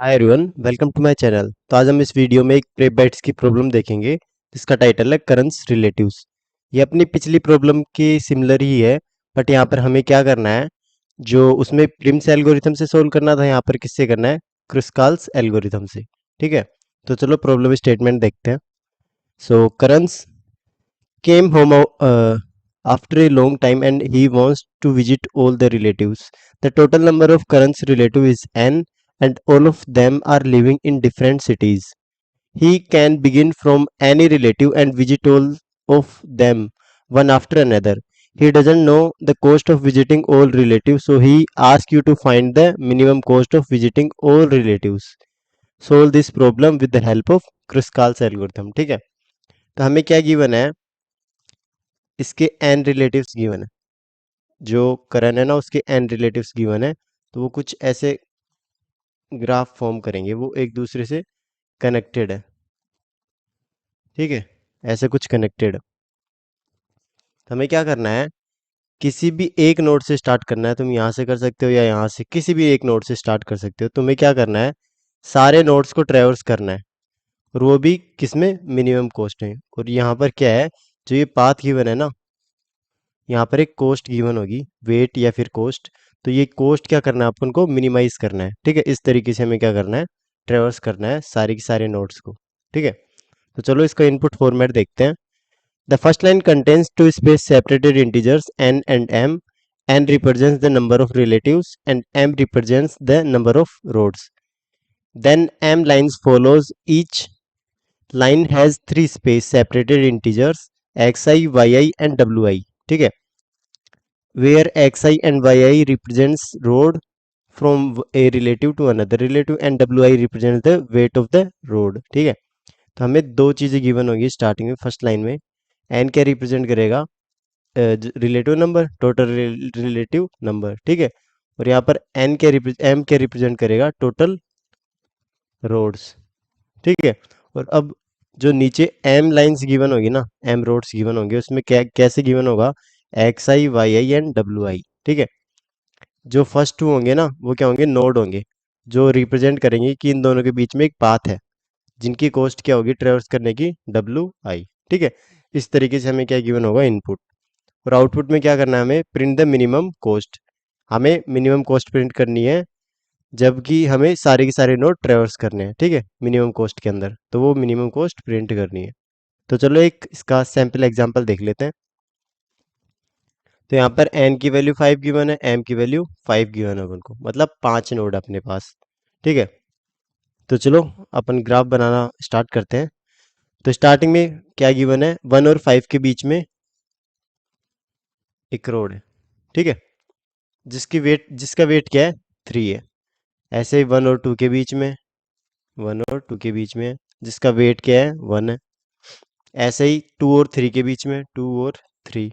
Hi everyone, welcome to my channel. तो आज हम इस वीडियो में एक प्रेप बैट्स की प्रॉब्लम देखेंगे जिसका टाइटल है करंस रिलेटिव्स। ये अपनी पिछली प्रॉब्लम की सिमिलर ही है, बट यहाँ पर हमें क्या करना है, जो उसमें प्रिम्स एल्गोरिथम से सोल्व करना था, यहाँ पर किससे करना है, क्रिस्काल्स एल्गोरिथम से। ठीक है, तो चलो प्रॉब्लम स्टेटमेंट देखते हैं। सो करंस came home after a long time and he wants to visit all the relatives. The total number of Karan's relatives is n and all of them are living in different cities. He can begin from any relative and visit all of them one after another. He doesn't know the cost of visiting all relatives, so he asks you to find the minimum cost of visiting all relatives. Solve this problem with the help of Kruskal's algorithm. ठीक है, तो हमें क्या given है, इसके N relatives given है। जो करण है ना, उसके एन रिलेटिव्स गिवन है, तो वो कुछ ऐसे ग्राफ फॉर्म करेंगे, वो एक दूसरे से कनेक्टेड है। ठीक है, ऐसे कुछ कनेक्टेड है। तो हमें क्या करना है, किसी भी एक नोड से स्टार्ट करना है। तुम यहाँ से कर सकते हो या यहाँ से, किसी भी एक नोड से स्टार्ट कर सकते हो। तुम्हें क्या करना है, सारे नोड्स को ट्रेवर्स करना है, और वो भी किसमें, मिनिमम कॉस्ट है। और यहाँ पर क्या है, जो ये पाथ गिवन है ना, यहाँ पर एक कोस्ट गिवन होगी, वेट या फिर कोस्ट। तो ये कोस्ट क्या करना है, अपन को मिनिमाइज करना है। ठीक है, इस तरीके से हमें क्या करना है, ट्रेवर्स करना है सारे के सारे नोड्स को। ठीक है, तो चलो इसका इनपुट फॉर्मेट देखते हैं। The first line contains two space separated integers n and m. n represents the number of relatives and m represents the number of roads. Then m lines follows. Each line has three space separated integers xi, yi and wi. ठीक है, where xi and yi represents road from a relative to another relative and wi represents the weight of the road. ठीक है, तो हमें दो चीजें given होगी starting में, फर्स्ट लाइन में। एन क्या रिप्रेजेंट करेगा, relative number, total relative number. ठीक है, और यहाँ पर एन क्या एम क्या रिप्रेजेंट करेगा, टोटल रोड्स। ठीक है, और अब जो नीचे एम लाइंस गिवन होगी ना, एम रोड्स गिवन होंगे, उसमें क्या कैसे गिवन होगा, X I, Y I and W I. ठीक है, जो फर्स्ट टू होंगे ना, वो क्या होंगे, नोड होंगे, जो रिप्रेजेंट करेंगे कि इन दोनों के बीच में एक पाथ है, जिनकी कॉस्ट क्या होगी ट्रेवर्स करने की, डब्ल्यू आई। ठीक है, इस तरीके से हमें क्या गिवन होगा, इनपुट। और आउटपुट में क्या करना है, हमें प्रिंट द मिनिमम कॉस्ट। हमें मिनिमम कॉस्ट प्रिंट करनी है, जबकि हमें सारे के सारे नोड ट्रेवर्स करने हैं। ठीक है, मिनिमम कॉस्ट के अंदर, तो वो मिनिमम कॉस्ट प्रिंट करनी है। तो चलो एक इसका सैंपल एग्जांपल देख लेते हैं। तो यहाँ पर n की वैल्यू 5 गिवन है, m की वैल्यू 5 गिवन है, अपन को मतलब 5 नोड अपने पास। ठीक है, तो चलो अपन ग्राफ बनाना स्टार्ट करते हैं। तो स्टार्टिंग में क्या गिवन है, 1 और 5 के बीच में एक रोड है। ठीक है, जिसका वेट क्या है, 3 है। ऐसे ही 1 और 2 के बीच में, 1 और 2 के बीच में जिसका वेट क्या है, 1 है। ऐसे ही 2 और 3 के बीच में, 2 और 3,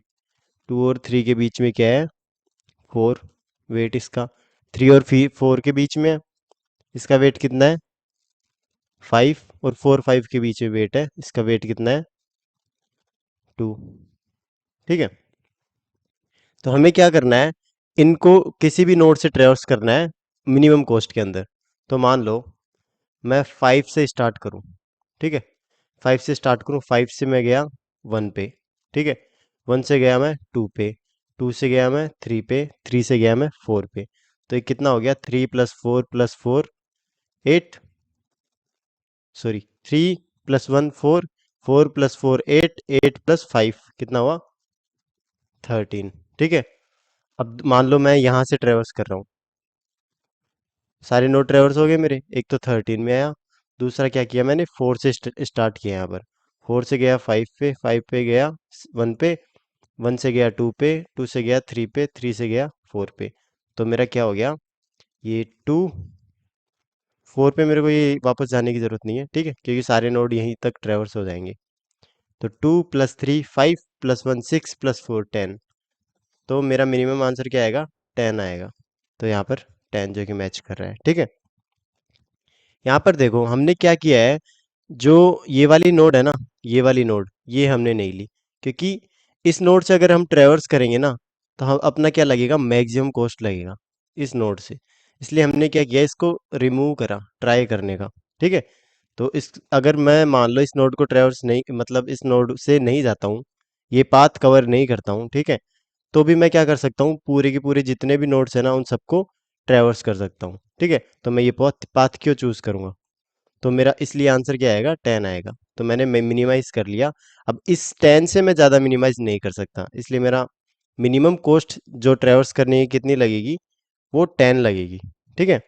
2 और 3 के बीच में क्या है, 4, वेट इसका। 3 और 4 के बीच में, इसका वेट कितना है, 5, और 4 5 के बीच में वेट है, इसका वेट कितना है, 2। ठीक है, तो हमें क्या करना है, इनको किसी भी नोड से ट्रेवर्स करना है मिनिमम कॉस्ट के अंदर। तो मान लो मैं 5 से स्टार्ट करूं। ठीक है, 5 से स्टार्ट करूं, 5 से मैं गया 1 पे। ठीक है, 1 से गया मैं 2 पे, 2 से गया मैं 3 पे, 3 से गया मैं 4 पे। तो ये कितना हो गया, 3 plus 4 8, sorry 3 plus 1 4, 4 plus 4 8, 8 plus 5 कितना हुआ, 13। ठीक है, अब मान लो मैं यहाँ से ट्रेवर्स कर रहा हूँ, सारे नोड ट्रेवर्स हो गए मेरे, एक तो 13 में आया, दूसरा क्या किया मैंने, 4 से स्टार्ट किया यहाँ पर। 4 से गया 5 पे, 5 पे गया 1 पे, 1 से गया 2 पे, 2 से गया 3 पे, 3 से गया 4 पे। तो मेरा क्या हो गया, ये 2, 4 पे मेरे को ये वापस जाने की जरूरत नहीं है। ठीक है, क्योंकि सारे नोड यहीं तक ट्रेवर्स हो जाएंगे। तो 2 प्लस 3 5 प्लस 1 6 प्लस 4 10। तो मेरा मिनिमम आंसर क्या आएगा, 10 आएगा। तो यहाँ पर 10 जो कि मैच कर रहा है। ठीक है, यहाँ पर देखो हमने क्या किया है, जो ये वाली नोड है ना, ये वाली नोड ये हमने नहीं ली, क्योंकि इस नोड से अगर हम ट्रेवर्स करेंगे ना, तो हम अपना क्या लगेगा, मैक्सिमम कॉस्ट लगेगा इस नोड से। इसलिए हमने क्या किया, इसको रिमूव करा ट्राई करने का। ठीक है, तो इस अगर मैं मान लो इस नोड को ट्रेवर्स नहीं, मतलब इस नोड से नहीं जाता हूँ, ये पाथ कवर नहीं करता हूँ, ठीक है, तो भी मैं क्या कर सकता हूँ, पूरे के पूरे जितने भी नोड्स हैं ना उन सबको ट्रेवर्स कर सकता हूँ। ठीक है, तो मैं ये पाथ पाथ क्यों चूज करूंगा, तो मेरा इसलिए आंसर क्या आएगा, 10 आएगा। तो मैंने मिनिमाइज कर लिया। अब इस 10 से मैं ज़्यादा मिनिमाइज नहीं कर सकता, इसलिए मेरा मिनिमम कॉस्ट जो ट्रेवर्स करने की कितनी लगेगी, वो 10 लगेगी। ठीक है,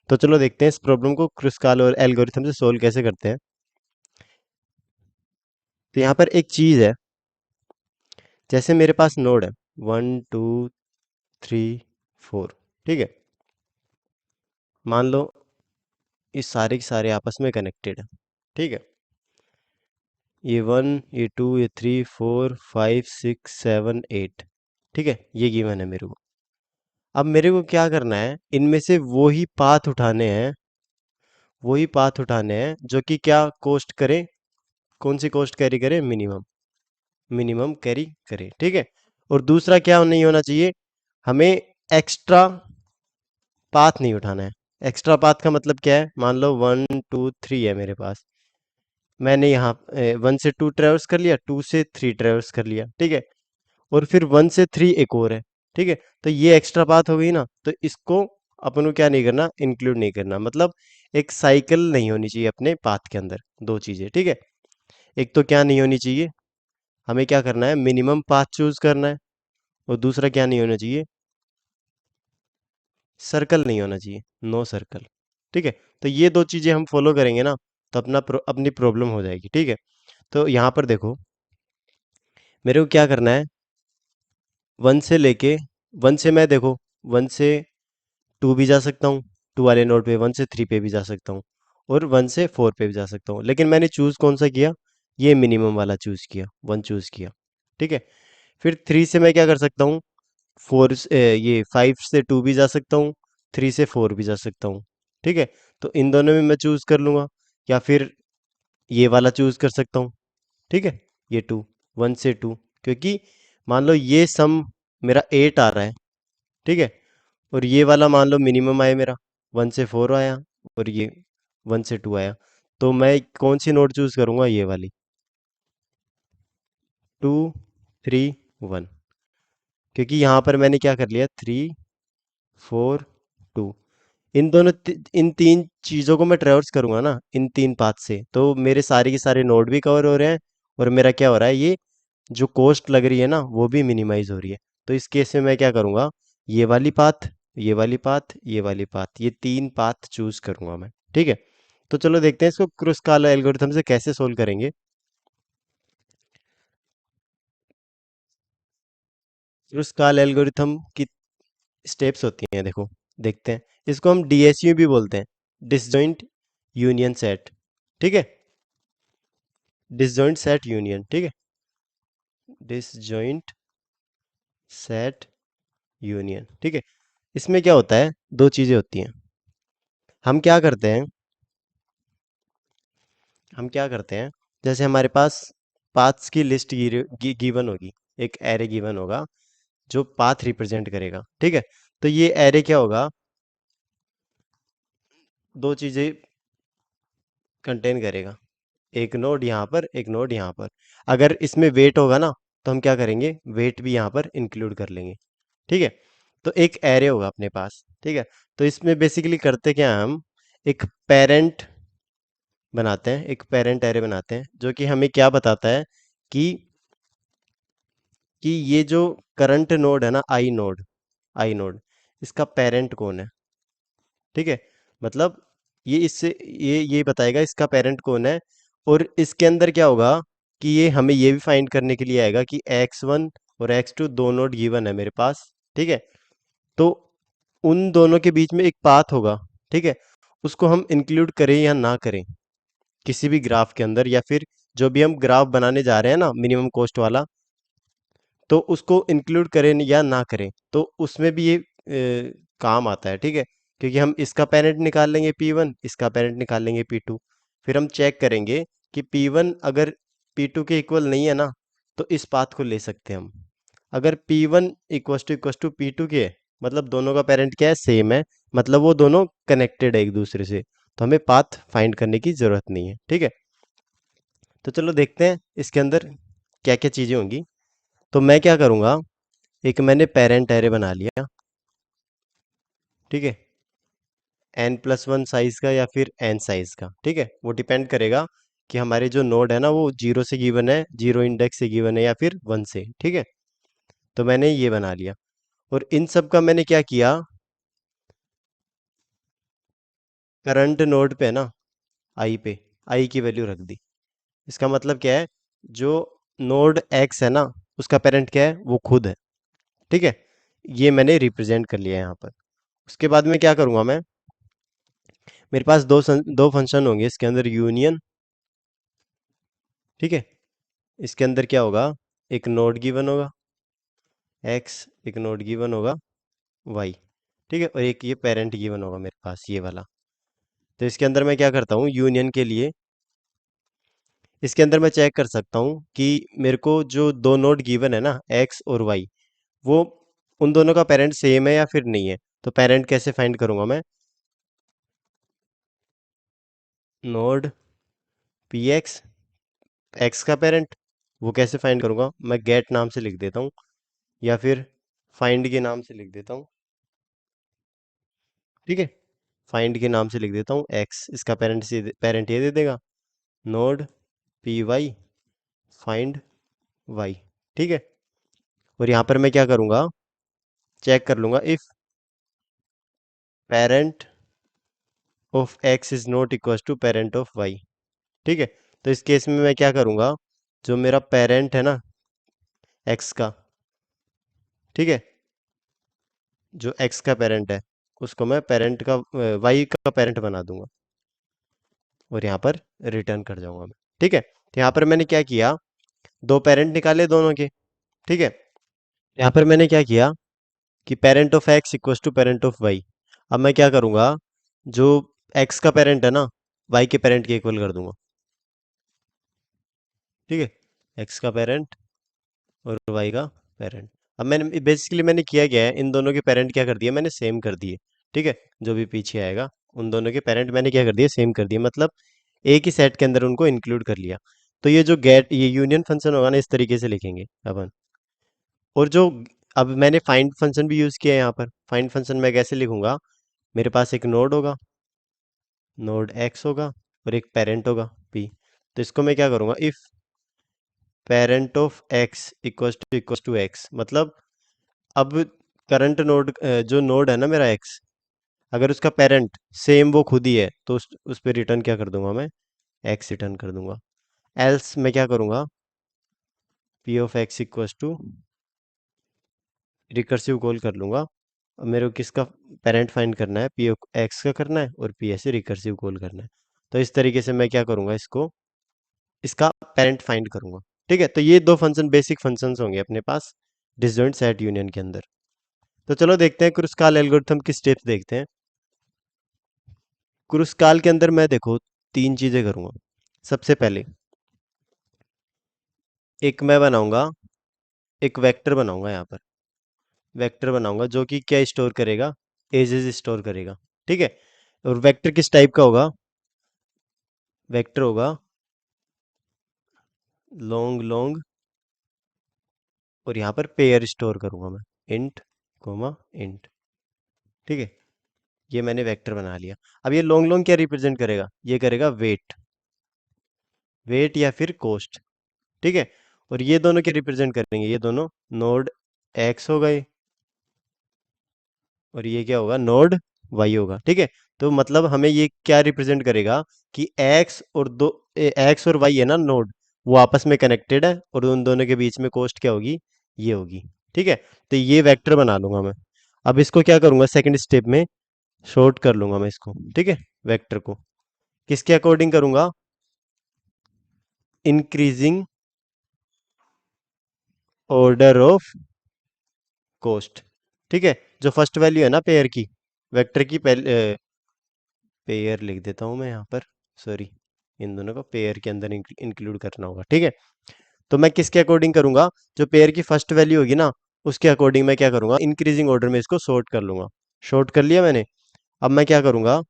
तो चलो देखते हैं इस प्रॉब्लम को क्रुस्काल और एल्गोरिथम से सोल्व कैसे करते हैं। तो यहाँ पर एक चीज़ है, जैसे मेरे पास नोड है 1 2 3 4, ठीक है, मान लो ये सारे के सारे आपस में कनेक्टेड है। ठीक है, ये 1 ये 2 ये 3 4 5 6 7 8, ठीक है, ये गिवन है मेरे को। अब मेरे को क्या करना है, इनमें से वही पाथ उठाने हैं जो कि क्या कोस्ट करें, कौन सी कोस्ट कैरी करें, मिनिमम, मिनिमम कैरी करें। ठीक है, और दूसरा क्या नहीं होना चाहिए, हमें एक्स्ट्रा पाथ नहीं उठाना है। एक्स्ट्रा पाथ का मतलब क्या है, मान लो 1 2 3 है मेरे पास, मैंने यहाँ 1 से 2 ट्रेवर्स कर लिया, 2 से 3 ट्रेवर्स कर लिया, ठीक है, और फिर 1 से 3 एक और है। ठीक है, तो ये एक्स्ट्रा पाथ हो गई ना, तो इसको अपन को क्या नहीं करना, इंक्लूड नहीं करना, मतलब एक साइकिल नहीं होनी चाहिए अपने पाथ के अंदर। दो चीजें, ठीक है, एक तो क्या नहीं होनी चाहिए, हमें क्या करना है, मिनिमम पाथ चूज करना है, और दूसरा क्या नहीं होना चाहिए, सर्कल नहीं होना चाहिए, नो सर्कल। ठीक है, तो ये दो चीजें हम फॉलो करेंगे ना, तो अपनी प्रॉब्लम हो जाएगी। ठीक है, तो यहाँ पर देखो, मेरे को क्या करना है, वन से लेके वन से मैं देखो 1 से 2 भी जा सकता हूँ, 2 वाले नोड पे, 1 से 3 पे भी जा सकता हूँ, और 1 से 4 पे भी जा सकता हूँ, लेकिन मैंने चूज कौन सा किया, ये मिनिमम वाला चूज किया, 1 चूज किया। ठीक है, फिर 3 से मैं क्या कर सकता हूँ, ये 5 से 2 भी जा सकता हूँ, 3 से 4 भी जा सकता हूँ। ठीक है, तो इन दोनों में मैं चूज कर लूंगा, या फिर ये वाला चूज कर सकता हूँ। ठीक है, ये 1 से 2, क्योंकि मान लो ये सम मेरा 8 आ रहा है। ठीक है, और ये वाला मान लो मिनिमम आया मेरा, 1 से 4 आया, और ये 1 से 2 आया, तो मैं कौन सी नोट चूज करूंगा, ये वाली, 2 3 1, क्योंकि यहाँ पर मैंने क्या कर लिया, 3 4 2, इन तीन चीजों को मैं ट्रेवर्स करूंगा ना, इन तीन पाथ से, तो मेरे सारे के सारे नोड भी कवर हो रहे हैं, और मेरा क्या हो रहा है, ये जो कॉस्ट लग रही है ना वो भी मिनिमाइज हो रही है। तो इस केस में मैं क्या करूंगा, ये वाली पाथ, ये वाली पाथ, ये वाली पाथ, ये तीन पाथ चूज करूंगा मैं। ठीक है, तो चलो देखते हैं इसको क्रुस्काल एल्गोरिथम से कैसे सोल्व करेंगे। क्रुस्काल एल्गोरिथम की स्टेप्स होती हैं, देखो, देखते हैं, इसको हम डीएसयू भी बोलते हैं, डिसजॉइंट यूनियन सेट। ठीक है, डिसजॉइंट सेट यूनियन, ठीक है, डिसजॉइंट सेट यूनियन। ठीक है, इसमें क्या होता है, दो चीजें होती हैं। हम क्या करते हैं, हम क्या करते हैं, जैसे हमारे पास पाथ्स की लिस्ट गिवन होगी, एक एरे गिवन होगा जो पाथ रिप्रेजेंट करेगा। ठीक है, तो ये एरे क्या होगा, दो चीजें कंटेन करेगा, एक नोड यहाँ पर, एक नोड यहाँ पर। अगर इसमें वेट होगा ना, तो हम क्या करेंगे, वेट भी यहाँ पर इंक्लूड कर लेंगे। ठीक है, तो एक एरे होगा अपने पास। ठीक है, तो इसमें बेसिकली करते क्या हैं हम, एक पेरेंट बनाते हैं, एक पेरेंट एरे बनाते हैं, जो कि हमें क्या बताता है कि ये जो करंट नोड है ना, आई नोड, इसका पेरेंट कौन है। ठीक है, मतलब ये इससे ये बताएगा इसका पेरेंट कौन है, और इसके अंदर क्या होगा कि ये हमें ये भी फाइंड करने के लिए आएगा कि x1 और x2 दो नोड गिवन है मेरे पास। ठीक है, तो उन दोनों के बीच में एक पाथ होगा। ठीक है, उसको हम इंक्लूड करें या ना करें किसी भी ग्राफ के अंदर, या फिर जो भी हम ग्राफ बनाने जा रहे हैं ना मिनिमम कॉस्ट वाला, तो उसको इंक्लूड करें या ना करें, तो उसमें भी ये काम आता है। ठीक है, क्योंकि हम इसका पेरेंट निकाल लेंगे P1, इसका पेरेंट निकाल लेंगे P2, फिर हम चेक करेंगे कि P1 अगर P2 के इक्वल नहीं है ना, तो इस पाथ को ले सकते हैं हम। अगर P1 इक्वस टू P2 के है, मतलब दोनों का पेरेंट क्या है, सेम है, मतलब वो दोनों कनेक्टेड है एक दूसरे से, तो हमें पाथ फाइंड करने की जरूरत नहीं है। ठीक है, तो चलो देखते हैं इसके अंदर क्या क्या चीजें होंगी। तो मैं क्या करूंगा, एक मैंने पेरेंट एरे बना लिया। ठीक है, n+1 साइज का या फिर n साइज का, ठीक है, वो डिपेंड करेगा कि हमारे जो नोड है ना वो जीरो से गिवन है, जीरो इंडेक्स से गिवन है या फिर वन से। ठीक है, तो मैंने ये बना लिया, और इन सब का मैंने क्या किया, करंट नोड पे ना, आई पे, आई की वैल्यू रख दी। इसका मतलब क्या है, जो नोड एक्स है ना, उसका पेरेंट क्या है, वो खुद है। ठीक है, ये मैंने रिप्रेजेंट कर लिया यहाँ पर। उसके बाद में क्या करूंगा मैं, मेरे पास दो फंक्शन होंगे इसके अंदर, यूनियन। ठीक है, इसके अंदर क्या होगा, एक नोड गिवन होगा एक्स, एक नोड गिवन होगा वाई। ठीक है, और एक ये पेरेंट गिवन होगा मेरे पास, ये वाला। तो इसके अंदर मैं क्या करता हूँ, यूनियन के लिए इसके अंदर मैं चेक कर सकता हूँ कि मेरे को जो दो नोड गिवन है ना, एक्स और वाई, वो उन दोनों का पेरेंट सेम है या फिर नहीं है। तो पेरेंट कैसे फाइंड करूंगा मैं, नोड पी एक्स, एक्स का पेरेंट, वो कैसे फाइंड करूंगा, मैं गेट नाम से लिख देता हूँ, या फिर फाइंड के नाम से लिख देता हूँ। ठीक है, फाइंड के नाम से लिख देता हूँ एक्स, इसका पेरेंट ये दे देगा, node P Y find Y. ठीक है, और यहाँ पर मैं क्या करूंगा, चेक कर लूंगा if parent of x is not equal to parent of Y. ठीक है, तो इस केस में मैं क्या करूंगा, जो मेरा पेरेंट है ना एक्स का, ठीक है, जो एक्स का पेरेंट है, उसको मैं पेरेंट का वाई का पेरेंट बना दूंगा, और यहाँ पर रिटर्न कर जाऊंगा मैं। ठीक है, तो यहाँ पर मैंने क्या किया, दो पेरेंट निकाले दोनों के। ठीक है, यहाँ पर मैंने क्या किया कि parent of x equal to parent of y. अब मैं क्या करूंगा, जो एक्स का पेरेंट है ना, वाई के पेरेंट के इक्वल कर दूंगा। ठीक है, एक्स का पेरेंट और वाई का पेरेंट। अब मैंने किया क्या है, इन दोनों के पेरेंट क्या कर दिए, मैंने सेम कर दिए। ठीक है, जो भी पीछे आएगा उन दोनों के पेरेंट मैंने क्या कर दिए, सेम कर दिए, मतलब एक ही सेट के अंदर उनको इंक्लूड कर लिया। तो ये जो गेट, ये यूनियन फंक्शन होगा ना, इस तरीके से लिखेंगे अपन। और जो अब मैंने फाइंड फंक्शन भी यूज किया है यहाँ पर, फाइंड फंक्शन मैं कैसे लिखूंगा, मेरे पास एक नोड होगा, नोड एक्स होगा, और एक पेरेंट होगा पी। तो इसको मैं क्या करूंगा, if parent of x equals to x, मतलब अब करंट नोड, जो नोड है ना मेरा एक्स, अगर उसका पेरेंट सेम वो खुद ही है, तो उस पर रिटर्न क्या कर दूंगा मैं, एक्स रिटर्न कर दूंगा। एल्स मैं क्या करूंगा, p of x equals to recursive call कर लूंगा। अब मेरे को किसका पेरेंट फाइंड करना है, पी ऑफ एक्स का करना है, और पी ऐसे रिकर्सिव कॉल करना है। तो इस तरीके से मैं क्या करूंगा, इसको, इसका पेरेंट फाइंड करूंगा। ठीक है, तो ये दो फंक्शन बेसिक फंक्शंस होंगे अपने पास डिसजॉइंट सेट यूनियन के अंदर। तो चलो देखते हैं क्रुस्काल एल्गोरिथम की स्टेप्स देखते हैं। क्रुस्काल के अंदर मैं देखो तीन चीजें करूंगा। सबसे पहले एक मैं बनाऊंगा, एक वेक्टर बनाऊंगा यहाँ पर, वेक्टर बनाऊंगा जो कि क्या स्टोर करेगा, एजेस स्टोर करेगा। ठीक है, और वेक्टर किस टाइप का होगा, वेक्टर होगा लॉन्ग लॉन्ग, और यहाँ पर पेयर स्टोर करूंगा मैं, इंट कोमा इंट। ठीक है, ये मैंने वेक्टर बना लिया। अब ये लॉन्ग लॉन्ग क्या रिप्रेजेंट करेगा, ये करेगा वेट, वेट या फिर कोस्ट। ठीक है, और ये दोनों क्या रिप्रेजेंट करेंगे, ये दोनों नोड एक्स हो गए, और ये क्या होगा, नोड वाई होगा। ठीक है, तो मतलब हमें ये क्या रिप्रेजेंट करेगा कि एक्स और वाई है ना नोड, वो आपस में कनेक्टेड है, और उन दोनों के बीच में कोस्ट क्या होगी, ये होगी। ठीक है, तो ये वेक्टर बना लूंगा मैं। अब इसको क्या करूंगा, सेकंड स्टेप में शॉर्ट कर लूंगा मैं इसको। ठीक है, वेक्टर को किसके अकॉर्डिंग करूंगा, इंक्रीजिंग ऑर्डर ऑफ कोस्ट। ठीक है, जो फर्स्ट वैल्यू है ना पेयर की, वेक्टर की पहले पेयर लिख देता हूं मैं यहाँ पर, सॉरी, इन दोनों को पेयर के अंदर इंक्लूड करना होगा। ठीक है, तो मैं किसके अकॉर्डिंग करूंगा, जो पेयर की फर्स्ट वैल्यू होगी ना, उसके अकॉर्डिंग मैं क्या करूंगा, इंक्रीजिंग ऑर्डर में इसको सॉर्ट कर लूंगा। सॉर्ट कर लिया मैंने। अब मैं क्या करूंगा,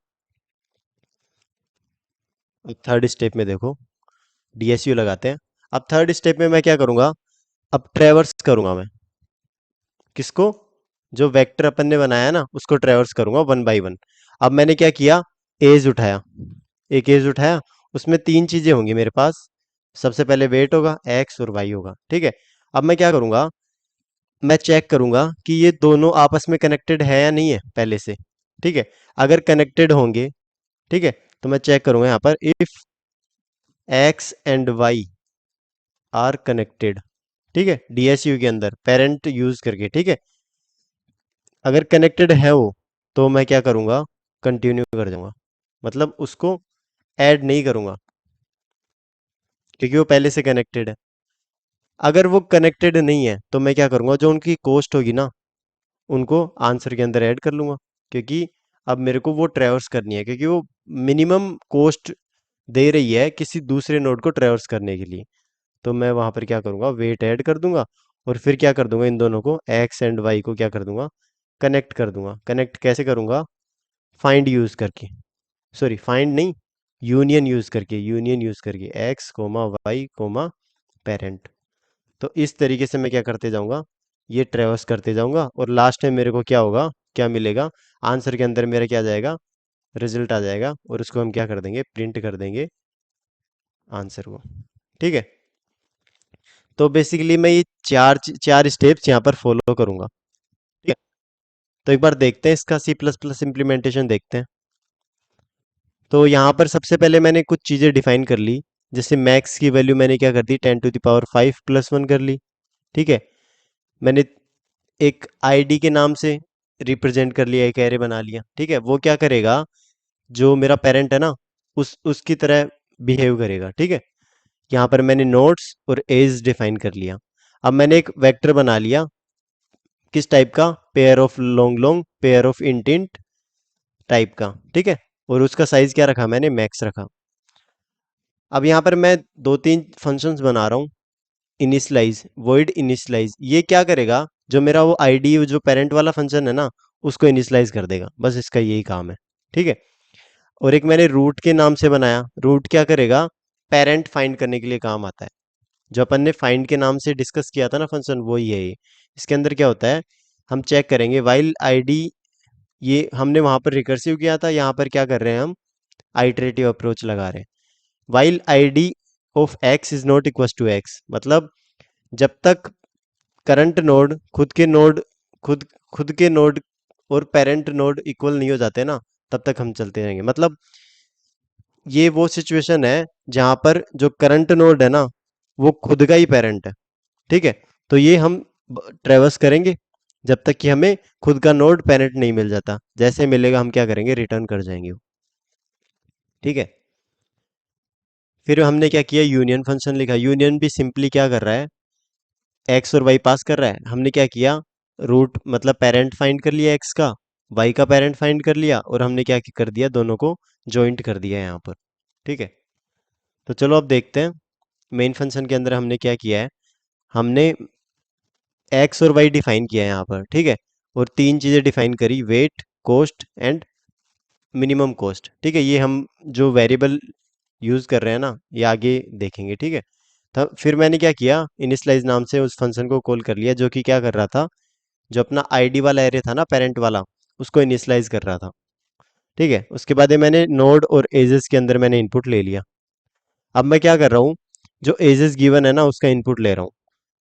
थर्ड स्टेप में देखो, डीएसयू लगाते हैं। अब थर्ड स्टेप में मैं क्या करूंगा, अब ट्रेवर्स करूंगा मैं। किसको, जो वेक्टर अपन ने बनाया है ना उसको ट्रेवर्स करूंगा वन बाय वन। अब मैंने क्या किया, एज उठाया, एक एज उठाया, उसमें तीन चीजें होंगी मेरे पास। सबसे पहले वेट होगा, एक्स और वाई होगा, ठीक है। अब मैं क्या करूंगा, मैं चेक करूंगा कि ये दोनों आपस में कनेक्टेड है या नहीं है पहले से, ठीक है। अगर कनेक्टेड होंगे, ठीक है, तो मैं चेक करूंगा यहाँ पर, if x and y are connected, ठीक है, डीएसयू के अंदर पेरेंट यूज करके, ठीक है। अगर कनेक्टेड है वो, तो मैं क्या करूंगा, कंटिन्यू कर जाऊंगा, मतलब उसको ऐड नहीं करूंगा, क्योंकि वो पहले से कनेक्टेड है। अगर वो कनेक्टेड नहीं है तो मैं क्या करूंगा, जो उनकी कॉस्ट होगी ना उनको आंसर के अंदर ऐड कर लूंगा, क्योंकि अब मेरे को वो ट्रैवर्स करनी है, क्योंकि वो मिनिमम कॉस्ट दे रही है किसी दूसरे नोड को ट्रैवर्स करने के लिए। तो मैं वहां पर क्या करूंगा, वेट ऐड कर दूंगा, और फिर क्या कर दूंगा, इन दोनों को एक्स एंड वाई को क्या कर दूंगा, कनेक्ट कर दूंगा। कनेक्ट कैसे करूंगा, फाइंड यूज करके, सॉरी फाइंड नहीं, यूनियन यूज करके, यूनियन यूज करके x comma y comma parent. तो इस तरीके से मैं क्या करते जाऊंगा, ये ट्रेवर्स करते जाऊंगा, और लास्ट में मेरे को क्या होगा, क्या मिलेगा, आंसर के अंदर मेरा क्या जाएगा, रिजल्ट आ जाएगा, और उसको हम क्या कर देंगे, प्रिंट कर देंगे आंसर को, ठीक है। तो बेसिकली मैं ये चार चार स्टेप्स यहाँ पर फॉलो करूंगा, ठीक है। तो एक बार देखते हैं इसका सी प्लस प्लस इम्प्लीमेंटेशन देखते हैं। तो यहाँ पर सबसे पहले मैंने कुछ चीज़ें डिफाइन कर ली, जैसे मैक्स की वैल्यू मैंने क्या कर दी, 10⁵ +1 कर ली, ठीक है। मैंने एक आईडी के नाम से रिप्रेजेंट कर लिया, एक एरे बना लिया, ठीक है। वो क्या करेगा, जो मेरा पेरेंट है ना उसकी तरह बिहेव करेगा, ठीक है। यहाँ पर मैंने नोड्स और एज डिफाइन कर लिया। अब मैंने एक वेक्टर बना लिया, किस टाइप का, pair of long long, pair of int int type का, ठीक है। और उसका साइज क्या रखा मैंने, मैक्स रखा। अब यहाँ पर मैं दो तीन फंक्शंस बना रहा हूँ। इनिशलाइज, वॉइड इनिशलाइज, ये क्या करेगा, जो मेरा वो आईडी जो पेरेंट वाला फंक्शन है ना उसको इनिशलाइज कर देगा, बस इसका यही काम है, ठीक है। और एक मैंने रूट के नाम से बनाया, रूट क्या करेगा, पेरेंट फाइंड करने के लिए काम आता है। जो अपन ने फाइंड के नाम से डिस्कस किया था ना फंक्शन, वो ही है ये। इसके अंदर क्या होता है, हम चेक करेंगे वाइल आईडी, ये हमने वहां पर रिकर्सिव किया था, यहाँ पर क्या कर रहे हैं हम, आइटरेटिव अप्रोच लगा रहे हैं। While ID of x is not equal to x, मतलब जब तक करंट नोड खुद खुद के नोड और पेरेंट नोड इक्वल नहीं हो जाते ना, तब तक हम चलते रहेंगे। मतलब ये वो सिचुएशन है जहां पर जो करंट नोड है ना वो खुद का ही पेरेंट है, ठीक है। तो ये हम ट्रेवर्स करेंगे जब तक कि हमें खुद का नोड पेरेंट नहीं मिल जाता। जैसे मिलेगा हम क्या करेंगे, रिटर्न कर जाएंगे वो, ठीक है। फिर हमने क्या किया, यूनियन फंक्शन लिखा। यूनियन भी सिंपली क्या कर रहा है, एक्स और वाई पास कर रहा है। हमने क्या किया, रूट मतलब पेरेंट फाइंड कर लिया एक्स का, वाई का पेरेंट फाइंड कर लिया, और हमने क्या कर दिया, दोनों को जॉइंट कर दिया यहाँ पर, ठीक है। तो चलो अब देखते हैं मेन फंक्शन के अंदर हमने क्या किया है। हमने एक्स और वाई डिफाइन किया है यहाँ पर, ठीक है। और तीन चीजें डिफाइन करी, weight, cost and minimum cost, ठीक है। ये हम जो वेरिएबल यूज कर रहे हैं ना ये आगे देखेंगे, ठीक है। तब फिर मैंने क्या किया, इनिशलाइज नाम से उस फंक्शन को कॉल कर लिया, जो कि क्या कर रहा था, जो अपना आईडी वाला एरे था ना पेरेंट वाला, उसको इनिशलाइज कर रहा था, ठीक है। उसके बाद ये मैंने नोड और एजेस के अंदर मैंने इनपुट ले लिया। अब मैं क्या कर रहा हूँ, जो एजेस गिवन है ना उसका इनपुट ले रहा हूँ।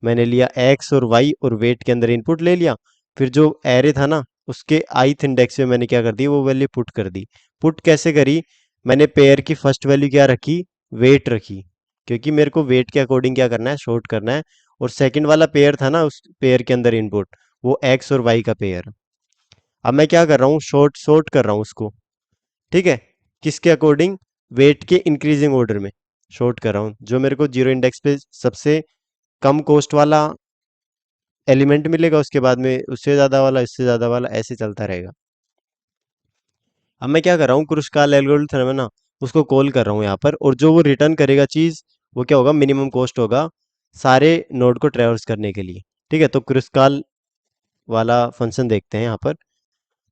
मैंने लिया एक्स और वाई और वेट के अंदर इनपुट ले लिया। फिर जो एरे था ना उसके ith इंडेक्स में मैंने क्या कर दी, वो वैल्यू पुट कर दी। पुट कैसे करी, मैंने पेयर की फर्स्ट वैल्यू क्या रखी, वेट रखी, क्योंकि मेरे को वेट के अकॉर्डिंग क्या करना है, शॉर्ट करना है। और सेकंड वाला पेयर था ना उस पेयर के अंदर इनपुट, वो एक्स और वाई का पेयर। अब मैं क्या कर रहा हूँ, शॉर्ट शॉर्ट कर रहा हूँ उसको, ठीक है। किसके अकॉर्डिंग, वेट के इंक्रीजिंग ऑर्डर में शॉर्ट कर रहा हूँ। जो मेरे को जीरो इंडेक्स पे सबसे कम कॉस्ट वाला एलिमेंट मिलेगा, उसके बाद में उससे ज्यादा वाला, इससे ज्यादा वाला, ऐसे चलता रहेगा। अब मैं क्या कर रहा हूँ, क्रुस्काल एल्गोरिथम है ना उसको कॉल कर रहा हूँ यहाँ पर, और जो वो रिटर्न करेगा चीज, वो क्या होगा, मिनिमम कॉस्ट होगा सारे नोड को ट्रेवर्स करने के लिए, ठीक है। तो क्रुस्काल वाला फंक्शन देखते हैं यहाँ पर।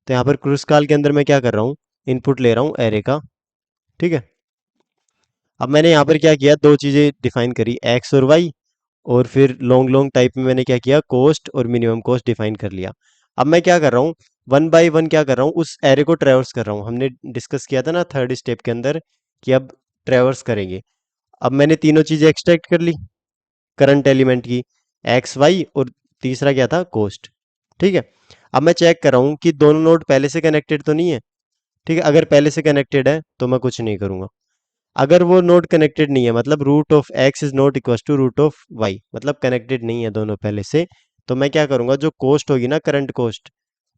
तो यहाँ पर क्रूज कॉल के अंदर मैं क्या कर रहा हूँ, इनपुट ले रहा हूँ एरे का। ठीक है। अब मैंने यहाँ पर क्या किया, दो चीज़ें डिफाइन करी, एक्स और वाई। और फिर लॉन्ग लॉन्ग टाइप में मैंने क्या किया, कोस्ट और मिनिमम कोस्ट डिफाइन कर लिया। अब मैं क्या कर रहा हूँ, वन बाय वन क्या कर रहा हूँ, उस एरे को ट्रेवर्स कर रहा हूँ। हमने डिस्कस किया था ना थर्ड स्टेप के अंदर कि अब ट्रेवर्स करेंगे। अब मैंने तीनों चीज़ें एक्सट्रैक्ट कर ली करंट एलिमेंट की, एक्स वाई और तीसरा क्या था, कोस्ट। ठीक है। अब मैं चेक कर रहा हूँ कि दोनों नोड पहले से कनेक्टेड तो नहीं है। ठीक है, अगर पहले से कनेक्टेड है तो मैं कुछ नहीं करूंगा। अगर वो नोड कनेक्टेड नहीं है, मतलब root of x is not equal to root of y, मतलब कनेक्टेड नहीं है दोनों पहले से, तो मैं क्या करूंगा, जो कॉस्ट होगी ना करंट कॉस्ट,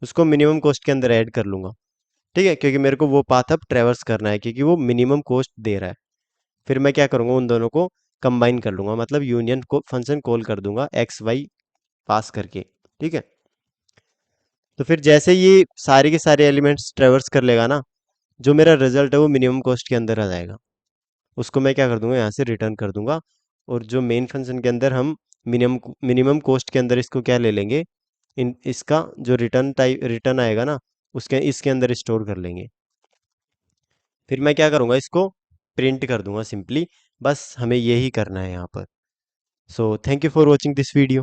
उसको मिनिमम कॉस्ट के अंदर ऐड कर लूंगा। ठीक है, क्योंकि मेरे को वो पाथ अब ट्रेवर्स करना है, क्योंकि वो मिनिमम कॉस्ट दे रहा है। फिर मैं क्या करूंगा, उन दोनों को कंबाइन कर लूंगा, मतलब यूनियन को फंक्शन कॉल कर दूंगा एक्स वाई पास करके। ठीक है। तो फिर जैसे ये सारे के सारे एलिमेंट्स ट्रेवर्स कर लेगा ना, जो मेरा रिजल्ट है वो मिनिमम कॉस्ट के अंदर आ जाएगा। उसको मैं क्या कर दूंगा, यहाँ से रिटर्न कर दूंगा। और जो मेन फंक्शन के अंदर हम मिनिमम मिनिमम कॉस्ट के अंदर इसको क्या ले लेंगे, इन इसका जो रिटर्न टाइप रिटर्न आएगा ना, उसके इसके अंदर स्टोर कर लेंगे। फिर मैं क्या करूंगा, इसको प्रिंट कर दूंगा सिंपली। बस हमें यही करना है यहाँ पर। So thank you for watching this video.